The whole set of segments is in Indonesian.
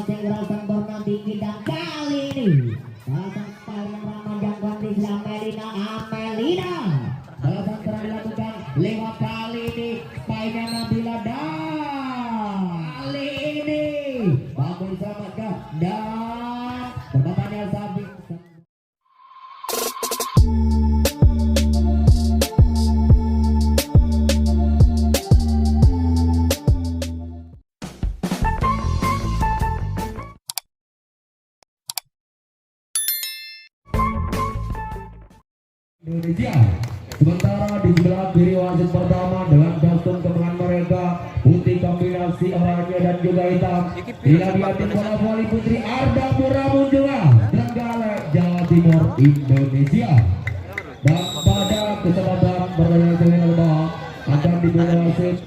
masih gerakan borna tinggi dan kali ini balasan paling ramah jangkauan di Melina Amelina. Balasan serang dilakukan lewat kali ini spy-nya Nabila dan kali ini mampu diselamatkan dan tembakannya Sabit. Indonesia. Sementara di sebelah kiri wasit pertama dengan kostum kemenangan mereka putih kombinasi oranye dan juga hitam. Bila tim bola voli putri Arda Pura Munjula Trenggalek Jawa Timur Indonesia. Dan pada kesempatan pertandingan semifinal akan dimulai wasit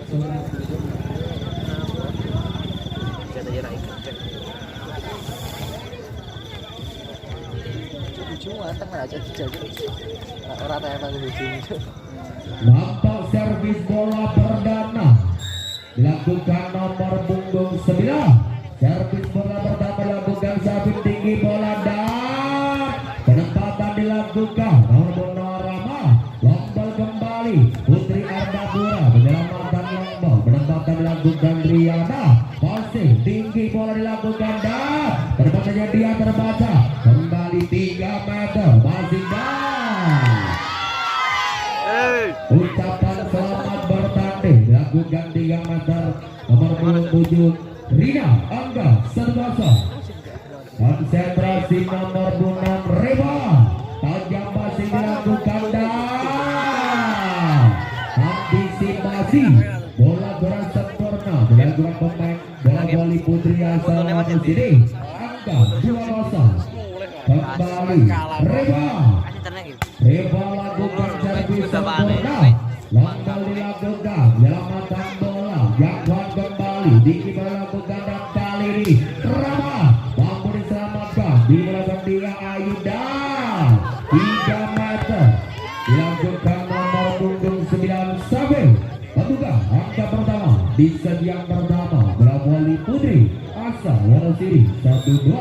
nampak servis bola perdana dilakukan nomor punggung 9. Servis bola pertama dilakukan Sabit tinggi bola dan penempatan dilakukan nomor Rama. Lombol kembali Putri Ardapura penyelamatan lombol. Penempatan dilakukan Riana. Passing tinggi bola dilakukan dan terbatasnya dia terbaca kembali 3 meter masih dan ucapan selamat bertanding dilakukan 3 meter nomor 27 Rina Angga 1-0. Konsentrasi nomor 6 Reba tajam masih dilakukan dan antisipasi bola berat sempurna dilakukan pemain bola voli putri asal sini Angga 2-0. Kembali Reba lakukan servis sempurna. Langkah dilakukan penyelamatan bola. Jangkauan kembali Diki melakukan dan kali ini Rama mampu diselamatkan di belakang dia Ayuda 3 meter dilakukan nomor punggung 9 Sabel membuka angka pertama di set yang pertama bola voli putri asal Wonosiri 1-2.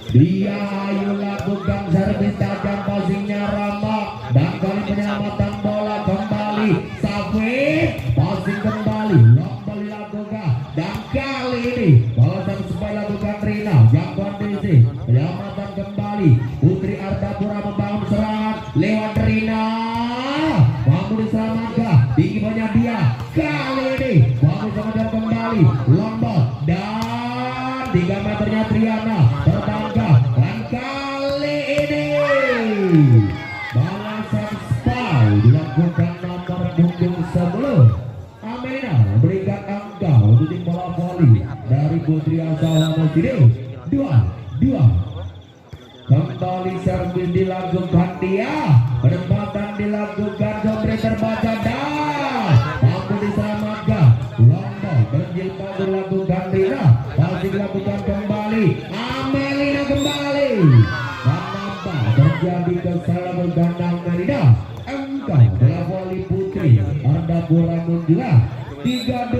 Dia Ayu lakukan servis tajam passingnya Rama dan kali penyelamatan bola kembali Safid passing kembali lombol dilakukan dan kali ini balasan supaya lakukan Rina yang kondisi penyelamatan kembali Putri Ardapura membangun serangan lewat Rina mampu diselamatkan tinggi banyak dia kali ini mampu diselamatkan kembali lombol dan 3 meternya Triana terbangga dan kali ini balasan spy dilakukan nomor punggung 10 Amelina memberikan angka untuk tim bola voli dari Putri asal Sini 2-2. Kembali servis dilakukan dia penempatan dilakukan Jombre terbaca dan mampu diselamatkan lombol berjilbab dilakukan Rina masih dilakukan kembali Amelina kembali kenapa terjadi kesalahan bergandang Merida angka bola voli putri Ardapura Munjula 3-2.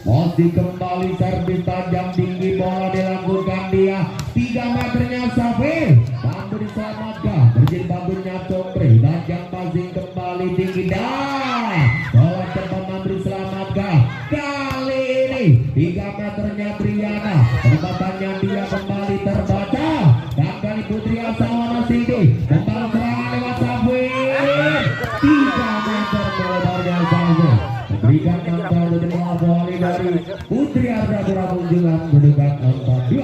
Masih kembali servis tajam tinggi bola dilakukan dia 3 meternya Safir mampu diselamatkan berjilbabnya Jombre tajam passing kembali tinggi dan bola cepat mampu diselamatkan kali ini 3 meternya Triana penempatannya dia kembali terbaca dan kali Putri asal Wonosidi membalas serangan lewat Safir 3 meter melebarnya Safir berikan angka untuk bola voli dari Putri Ardapura Munjula mendudukan angka 2.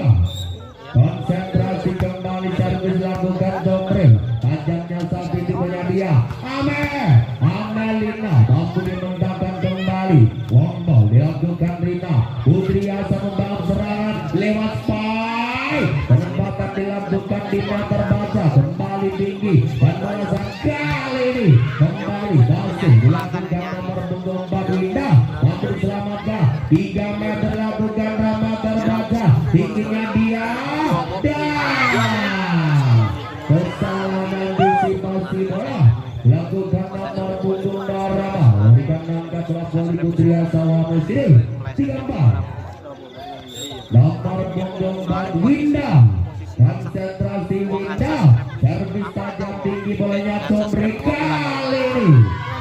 Konsentrasi kembali servis dilakukan Jombre tajamnya Sapi di banyak dia Amelina mampu dimentangkan kembali lombol dilakukan Rina Putri asa membangun serangan lewat spy penempatan dilakukan di meter baca kembali tinggi dan balasan kali ini kembali masih dilakukan nomor punggung 4 Winda mampu diselamatkan 3 meter lakukan Rama terbaca tingginya dia dan kesalahan antisipasi bola lakukan nomor punggung Rama memberikan angka bola voli putri asal Wonosiri 34. Nomor punggung Winda, konsentrasi Winda, servis tajam tinggi bolanya Combri kali ini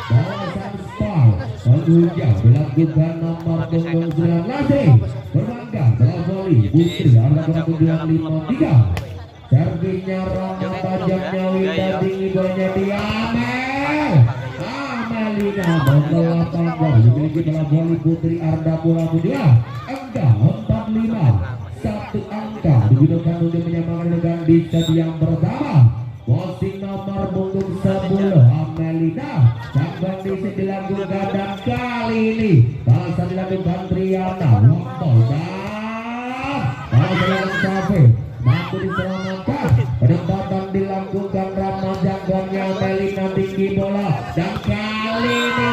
kawasan Spal menghujam dilakukan nomor punggung 19 berbangga bola voli putri harga berapa 53. Servisnya ramah tajamnya Winda tinggi bolanya Diamel Amelina membawa panggung dimiliki bola voli putri Ardapura Muda angka 45. Satu angka digunakan untuk menyamakan dengan di set yang pertama. Posisi nomor punggung 10 Amelina cabang di set dilakukan dan kali ini bahasa dilakukan Triana Lombok dan bahasa dilakukan Safi mampu diselamatkan. Penempatan dilakukan Rama jangkauannya Amelina tinggi bola dan kali ini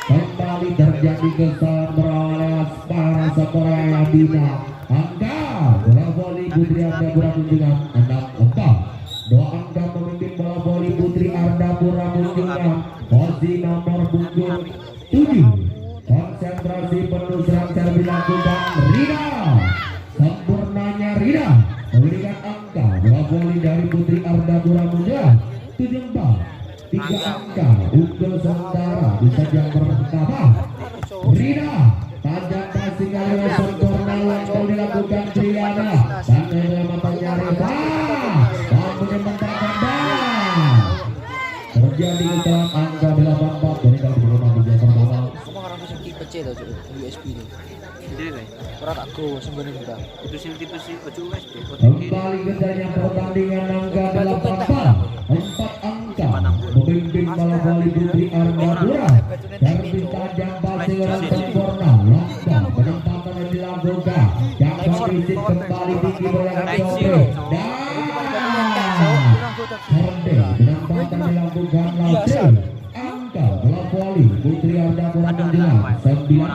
kembali terjadi kesalahan berawal para Korea Dina angka bola voli putri Ardapura Munjungan 64. Dua angka memimpin bola voli putri Ardapura Munjungan posisi nomor punggung 7. Konsentrasi penuh serang servis dilakukan Rina sempurnanya Rina memberikan angka bola voli dari putri Ardapura Munjungan 74. 3 angka unggul sementara di set yang pertama. Rina tajam passing kali sempurna langsung dilakukan Triana dan keselamatannya Reva mampu menyembunyikan terjadi kesalahan angka 84 dari kali pertama di set pertama. Kamu orang sing tipe C to, USB ini. Ora tak go sembene kita. Itu sing tipe C ojo USB. Kembali gendarnya pertandingan angka 84. 4 angka memimpin bola voli putri Ardapura servis tajam passing sempurna langsung penempatan yang dilakukan yang kondisi kembali tinggi berlaku Cobre dan Herde penempatan dilakukan langsung angka bola voli putri Ardapura Munjungan 19.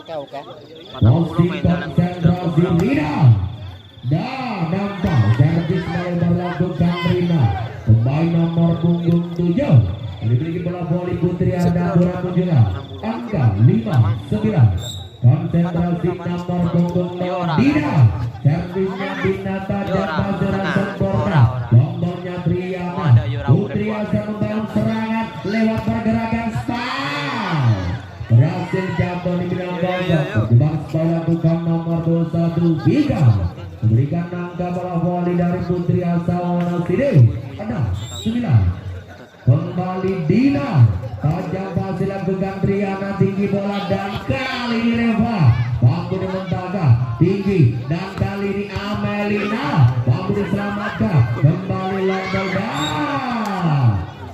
Oke. Posisi konsentrasi Rina dan nampak servis mulai berlakukan Rina pemain nomor punggung 7 dimiliki bola voli putri Ardapura Munjungan angka 59. Konsentrasi nomor punggung Dina servisnya Dina tajam baseran sempurna lombonya Triana putri asal membangun serangan lewat pergerakan style berhasil jatuh di bidang gawang dibangsa lakukan nomor 21 Vika memberikan angka bola voli dari putri asal Wonosidi 9. Kembali Dina tajam pasti lakukan Triana tinggi bola dan kali ini Reva mampu membentangkan tinggi dan kali ini Amelina mampu diselamatkan kembali Lombok dan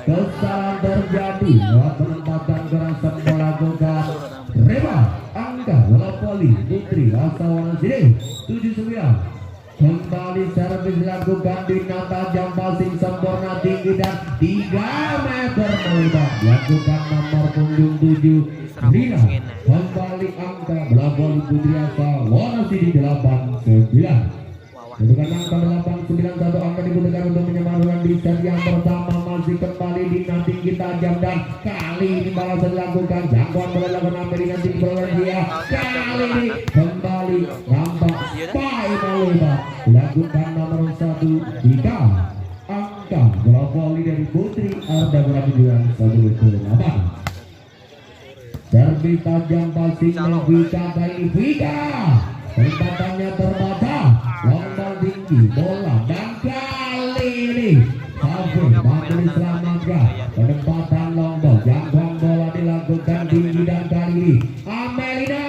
kesalahan terjadi lewat penempatan keras melakukan Reva angka bola voli putri asal Wonosidi 79. Kembali servis dilakukan Dina tajam passing sempurna tinggi dan 3 meter melebar dilakukan nomor punggung 7 Dina kembali angka bola voli putri asal Wonosidi 89. Dengan angka 891 angka dibutuhkan untuk menyamakan di set yang pertama masih kembali Dina tinggi tajam dan kali ini balas dilakukan jangkauan bola dilakukan Amelina tinggi bola dia kali ini kembali nampak Pai melebar dilakukan nomor 1 Dika angka bola voli dari putri Ardapura Munjungan 108. Servis tajam passing Vika kali Vika tempatannya terbaca lomba tinggi bola dan kali ini Safi mampu diselamatkan penempatan Lombok jangkauan bola dilakukan tinggi dan kali ini Amelina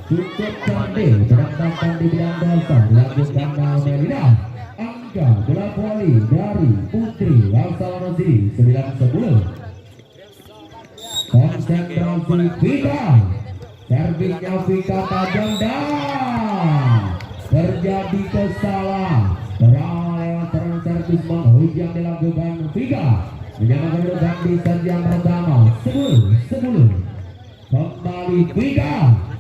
cukup cantik penempatan di bidang dasar dilakukan Amelina angka bola voli dari putri asal Wonosidi 9-10. Konsentrasi Vika servisnya Vika tajam dan terjadi kesalahan berawal serang servis menghujam dilakukan Vika menyamakan dengan di set yang pertama 10. Kembali Vika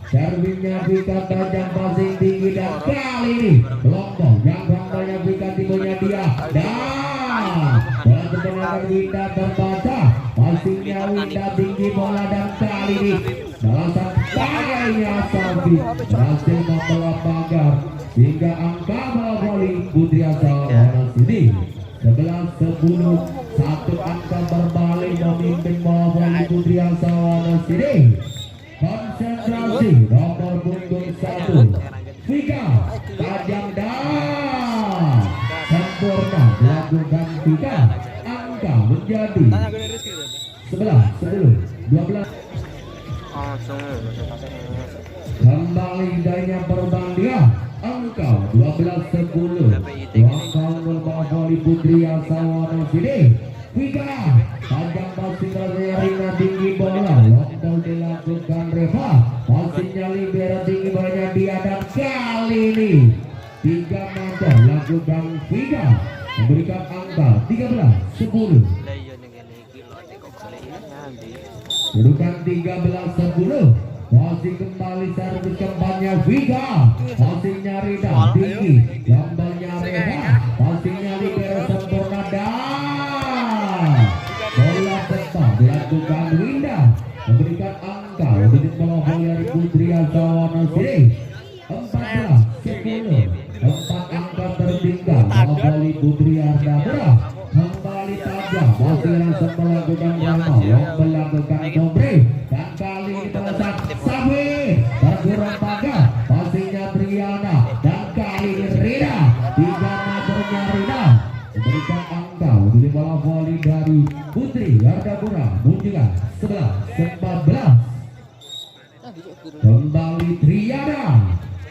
servisnya Vika tajam passing tinggi dan kali ini Lombok yang banyak Vika timurnya dia dan bola kebenaran Winda terbaca passingnya Winda tinggi bola dan kali ini balasan Spy-nya Safi berhasil membelah pagar hingga angka bola voli Putri asal Wonosidi 11-10. Satu angka berbalik memimpin bola voli Putri asal Wonosidi. Konsentrasi nomor punggung 1 Vika tajam dan sempurna dilakukan Vika. Angka menjadi 11-10. 12. Kembali daya perbandingan angka 12-10. Langkah bola voli Putri asal Wonosidi. Vika tajam pasti Rina tinggi bola lompol dilakukan Reva. Pastinya libero tinggi bolanya dia dan kali ini 3 meter lakukan Vika memberikan angka 13-10. Kedudukan 13-10. Masih kembali servis kembangnya Vika. Masih nyari dan tinggi gambarnya Reva. Pastinya libero sempurna dan bola tetap dilakukan Winda memberikan angka untuk bola voli dari Putri asal Wonosidi 14-10. 4 angka tertinggal bola voli Putri Ardapura. Kembali tajam masih langsung melakukan drama yang melakukan nombre dan kali ini terletak Safi tergurang pagar pastinya Triana dan kali ini Rina 3 meternya Rina memberikan angka untuk bola voli dari Putri Ardapura menunjukkan 11-14. Kembali Triana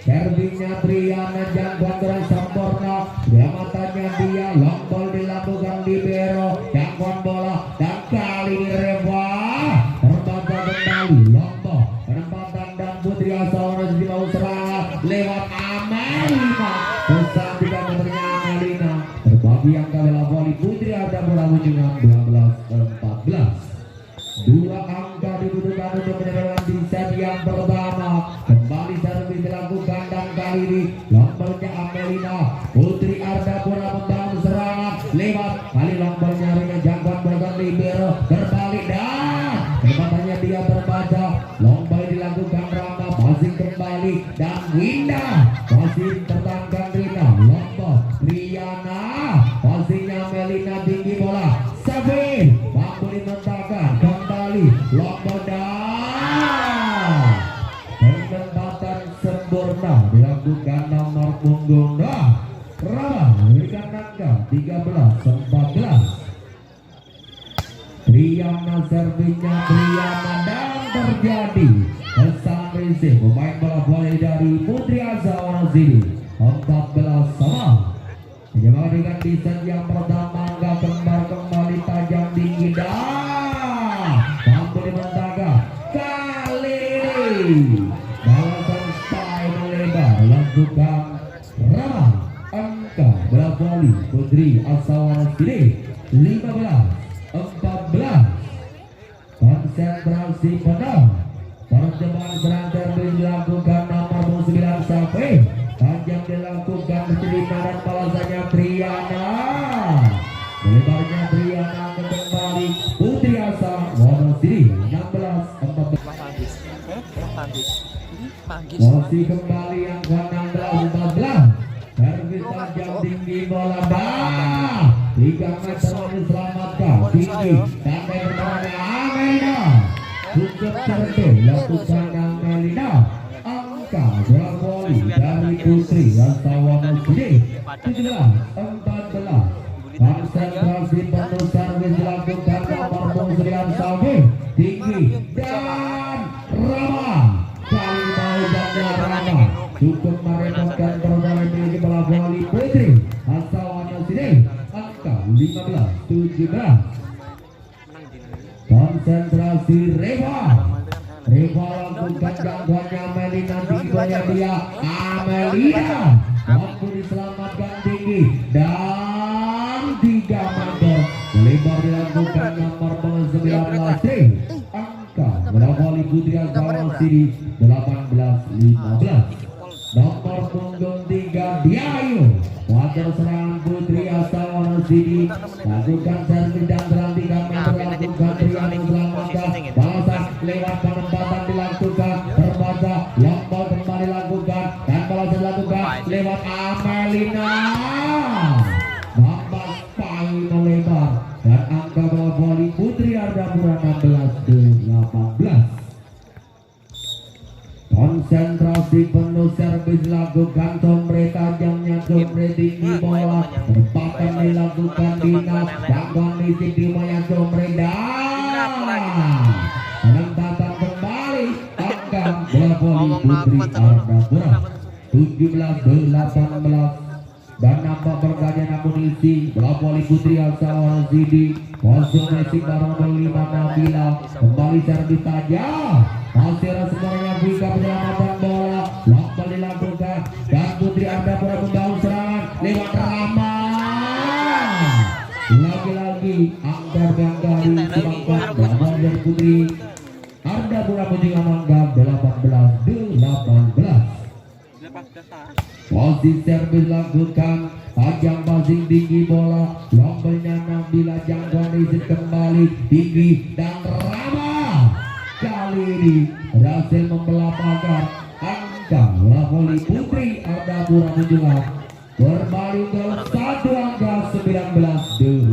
servinya Triana jangkauan gerak sempurna matanya dia lompol dilakukan libero jangkauan bola dan kali ini Reva terbaca kembali lompol penempatan dan Putri asal Wonosidi mau serangan lewat Amelina pesan 3 meternya Amelina berbagi angka bola voli Putri Ardapura menunjukkan 12-14. 2 angka dibutuhkan untuk menentukan di set yang pertama. Kembali servis dilakukan dan kali ini lombalnya Amelina Putri Ardapura membangun serangan lewat kali lombalnya Rina jangkauan bola libero berbalik dan kedepannya dia terbaca lombal dilakukan Rama masih kembali dan Winda masih tertangkan Rina lombal Triana pastinya Amelina tinggi bola Safi mampu dimentahkan kembali lombal dan penempatan sempurna dilakukan nomor punggung 2 Rama memberikan angka 13-14. Triana servisnya Triana dan terjadi pesan risih pemain bola voli dari Putri asal Wonosidi 14 sama. Menjawab dengan desain yang pertama angka kembar kembali tajam tinggi dan mampu dimentahkan kali ini balasan Spy melebar lakukan Rama angka bola voli Putri asal Wonosidi 15-14. Konsentrasi penuh percobaan serang servis dilakukan nomor 9 Safi panjang dilakukan Celina dan balasannya Triana melebarnya Triana kembali Putri asal Wonosidi 16-14. Masih kembali yang ke 16-14. Servis tajam tinggi bola dah 3 meter diselamatkan tinggi dan bermainnya Amelina cukup cerdas lakukan Amelina angka bola voli dari Putri asal Wonosidi 17-14. Konsentrasi penuh servis dilakukan nomor 9 Safi tinggi dan Rama kali mau janda Rama cukup merepotkan permainan milik bola voli Putri asal Wonosidi angka 15-17. Konsentrasi Reva lakukan gangguannya Amelina tingginya dia Amelina mampu diselamatkan tinggi dan 3 meter melebar dilakukan nomor 19 angka bola voli Putri asal Wonosidi 18-15. Nomor punggung 3 Diayu wajar serangan Putri asal Wonosidi lakukan servis dan serang 3 meter lakukan Triana selamatkan balasan lewat penempatan dilakukan terbaca konsentrasi penuh, servis lakukan, sombre tajamnya, sombre tinggi bola, penempatan dilakukan Dina, gangguan di sisi Maya, sombre dan penempatan kembali angka bola voli Putri Ardapura 17-18 dan nampak bergantian amunisi bola voli Putri Asal Sidi kosong Messi barang 5 Nabila kembali servis tajam masih sebenarnya Vika penyelamatan bola lokal dilakukan dan Putri Ardapura membangun serangan lewat Rama lagi-lagi angka ganggali dimakan bola dari Putri Ardapura menjalankan 18-18 posisi servis lakukan tajam passing tinggi bola lompelnya Nabila jangkauan isi kembali tinggi dan Rama kali ini berhasil membelah pagar angka bola voli Putri Ardapura menjulang kembali ke satu angka 19-18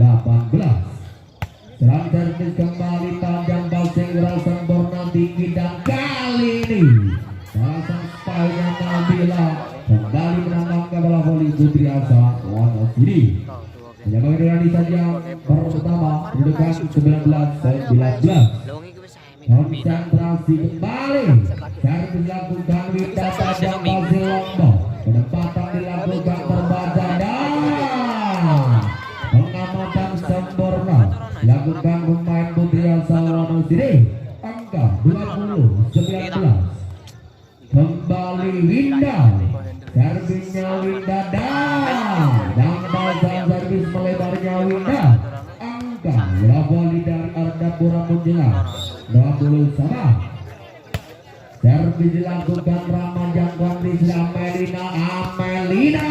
serang servis kembali tajam passing gerasan borna tinggi dan kali ini pasang spine Nabila kembali menambahkan bola voli Putri Asa Wanasidi menyambut dengan saja pertama mendekat 19-19 konsentrasi kembali servis dilakukan Winda tajam pasir Lombok penempatan dilakukan terbaca dan pengamatan sempurna dilakukan pemain Putri Asa Wanasidi angka 20-19 kembali Winda servisnya Winda dan pasang servis melebarnya Winda angka bola voli dari Ardapura menjelang 20 sama servis dilakukan Rama jangkauan di Amelina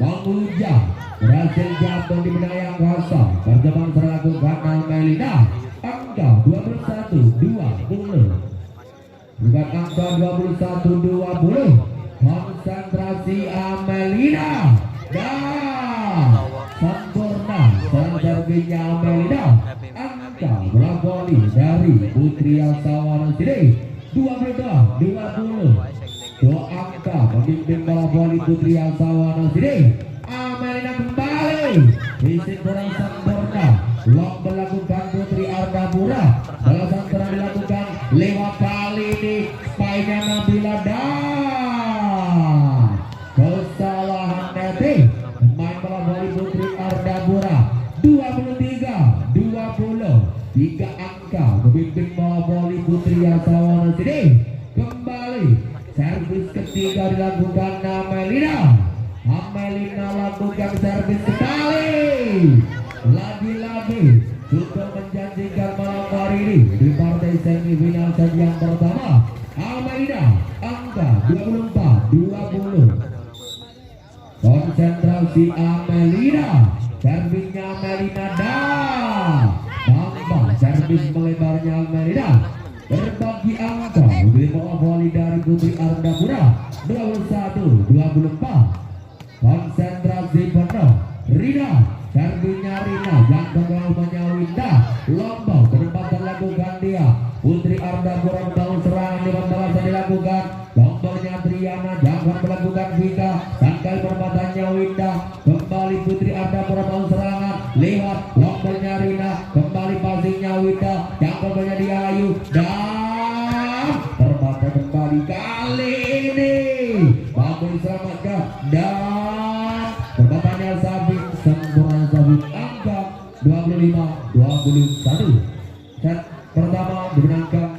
Panguja berhasil jatuh di benang yang kosong perjalanan dilakukan Amelina angka 21-20 bukan angka 21-20 konsentrasi Amelina dan sempurna servisnya Amelina angka bola voli dari Putri Asa Wanasidi 22-20 dua angka pemimpin bola voli Putri Asa Wanasidi Amelina kembali isi kurang sempurna lock melakukan Putri Ardapura balasan serang dilakukan lewat kali ini spine Nabila dan kesalahan netting pemain bola voli Putri Ardapura 23-20 tiga angka pemimpin bola voli Putri Asa Wanasidi kembali servis ketiga dilakukan Amelina lakukan servis kembali lagi-lagi untuk menjanjikan malam hari ini di partai semifinal set yang pertama Amelina angka 24-20 konsentrasi Amelina servisnya Amelina dan tambah servis melebarnya Amelina berbagi angka di bola voli dari Putri Ardapura 21-24 konsentrasi penuh Rina servisnya Rina yang kembali Winda Lombok penempatan lakukan dia Putri Ardapura membangun serangan dengan balasan dilakukan Lomboknya Triana jangan melakukan Vika dan kali penempatannya Winda kembali Putri Ardapura membangun serangan lewat Lomboknya Rina kembali passingnya Winda yang kembali dia Ayu dan terbatas kembali kali ini mampu diselamatkan dan perbatannya Sabit sempurna Sabit angka 25-21 set pertama dimenangkan